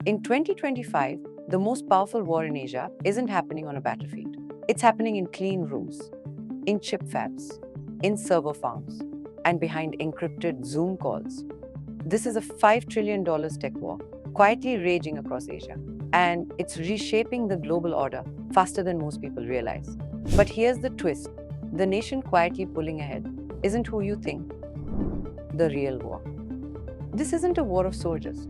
In 2025, the most powerful war in Asia isn't happening on a battlefield. It's happening in clean rooms, in chip fabs, in server farms, and behind encrypted Zoom calls. This is a $5 trillion tech war quietly raging across Asia, and it's reshaping the global order faster than most people realize. But here's the twist: the nation quietly pulling ahead isn't who you think, the real war. This isn't a war of soldiers.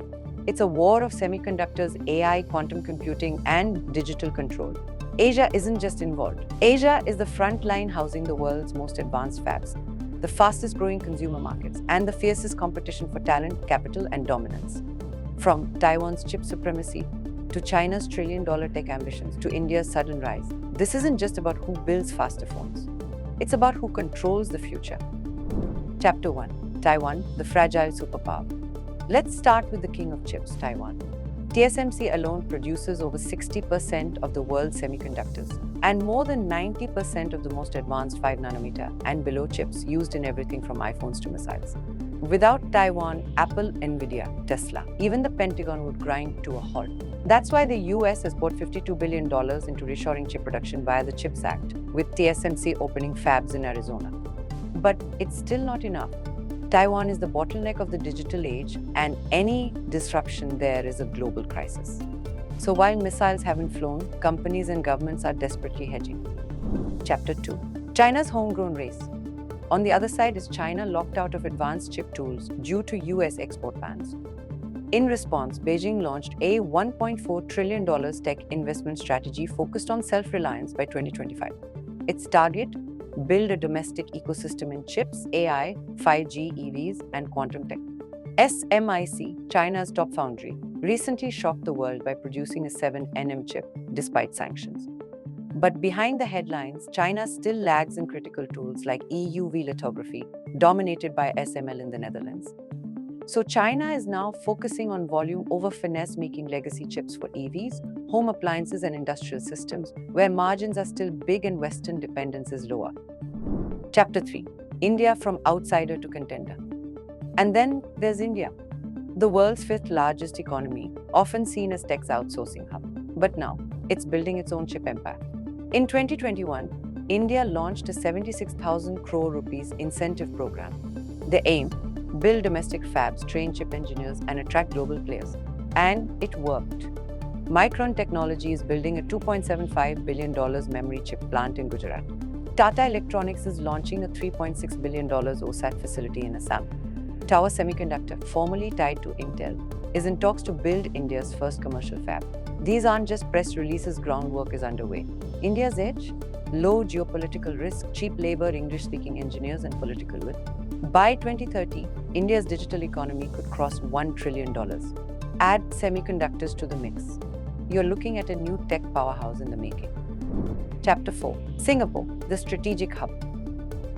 It's a war of semiconductors, AI, quantum computing, and digital control. Asia isn't just involved. Asia is the front line housing the world's most advanced fabs, the fastest growing consumer markets, and the fiercest competition for talent, capital, and dominance. From Taiwan's chip supremacy to China's trillion-dollar tech ambitions to India's sudden rise, this isn't just about who builds faster phones. It's about who controls the future. Chapter 1: Taiwan, the fragile superpower. Let's start with the king of chips, Taiwan. TSMC alone produces over 60% of the world's semiconductors and more than 90% of the most advanced 5nm and below chips used in everything from iPhones to missiles. Without Taiwan, Apple, Nvidia, Tesla, even the Pentagon would grind to a halt. That's why the US has poured $52 billion into reshoring chip production via the CHIPS Act, with TSMC opening fabs in Arizona. But it's still not enough. Taiwan is the bottleneck of the digital age, and any disruption there is a global crisis. So while missiles haven't flown, companies and governments are desperately hedging. Chapter 2: China's homegrown race. On the other side is China locked out of advanced chip tools due to US export bans. In response, Beijing launched a $1.4 trillion tech investment strategy focused on self-reliance by 2025. Its target: build a domestic ecosystem in chips, AI, 5G, EVs, and quantum tech. SMIC, China's top foundry, recently shocked the world by producing a 7nm chip despite sanctions. But behind the headlines, China still lags in critical tools like EUV lithography, dominated by SML in the Netherlands. So China is now focusing on volume over finesse, making legacy chips for EVs, home appliances, and industrial systems, where margins are still big and Western dependence is lower. Chapter 3: India, from outsider to contender. And then there's India, the world's fifth largest economy, often seen as tech's outsourcing hub. But now, it's building its own chip empire. In 2021, India launched a 76,000 crore rupees incentive program. The aim: build domestic fabs, train chip engineers, and attract global players. And it worked. Micron Technology is building a $2.75 billion memory chip plant in Gujarat. Tata Electronics is launching a $3.6 billion OSAT facility in Assam. Tower Semiconductor, formerly tied to Intel, is in talks to build India's first commercial fab. These aren't just press releases, groundwork is underway. India's edge: low geopolitical risk, cheap labor, English-speaking engineers, and political will. By 2030, India's digital economy could cross $1 trillion. Add semiconductors to the mix. You're looking at a new tech powerhouse in the making. Chapter 4: Singapore, the strategic hub.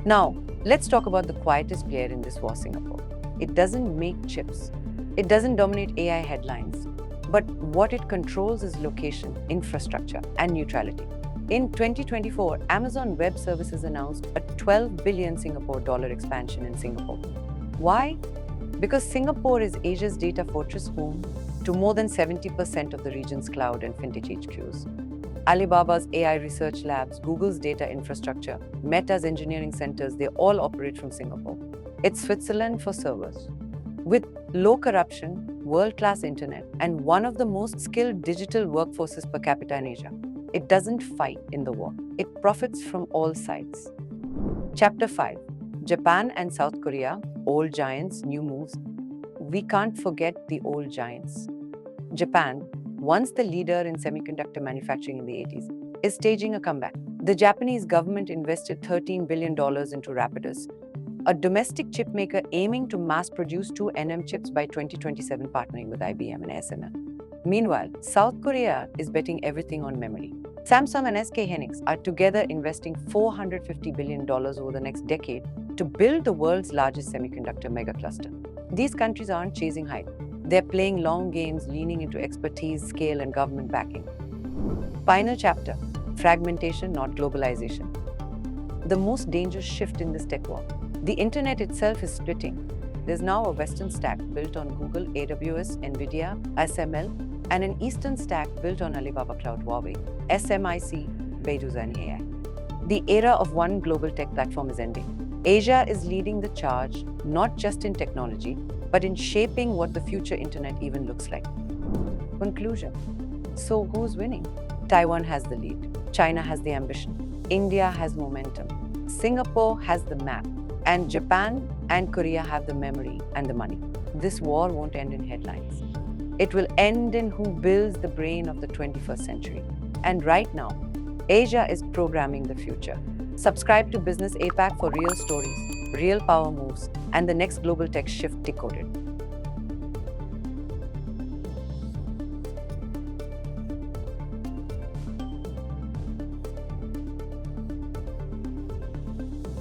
Now, let's talk about the quietest player in this war, Singapore. It doesn't make chips. It doesn't dominate AI headlines. But what it controls is location, infrastructure, and neutrality. In 2024, Amazon Web Services announced a 12 billion Singapore dollar expansion in Singapore. Why? Because Singapore is Asia's data fortress, home to more than 70% of the region's cloud and fintech HQs. Alibaba's AI research labs, Google's data infrastructure, Meta's engineering centers, they all operate from Singapore. It's Switzerland for servers. With low corruption, world-class internet, and one of the most skilled digital workforces per capita in Asia, it doesn't fight in the war. It profits from all sides. Chapter 5: Japan and South Korea, old giants, new moves. We can't forget the old giants. Japan, once the leader in semiconductor manufacturing in the 80s, is staging a comeback. The Japanese government invested $13 billion into Rapidus, a domestic chip maker aiming to mass produce 2nm chips by 2027, partnering with IBM and SML. Meanwhile, South Korea is betting everything on memory. Samsung and SK Hynix are together investing $450 billion over the next decade to build the world's largest semiconductor megacluster. These countries aren't chasing hype. They're playing long games, leaning into expertise, scale, and government backing. Final chapter: fragmentation, not globalization. The most dangerous shift in this tech war. The internet itself is splitting. There's now a Western stack built on Google, AWS, Nvidia, SML, and an eastern stack built on Alibaba Cloud, Huawei, SMIC, Beidou and AI. The era of one global tech platform is ending. Asia is leading the charge, not just in technology, but in shaping what the future internet even looks like. Conclusion. So who's winning? Taiwan has the lead. China has the ambition. India has momentum. Singapore has the map. And Japan and Korea have the memory and the money. This war won't end in headlines. It will end in who builds the brain of the 21st century. And right now, Asia is programming the future. Subscribe to Business Apac for real stories, real power moves, and the next global tech shift decoded.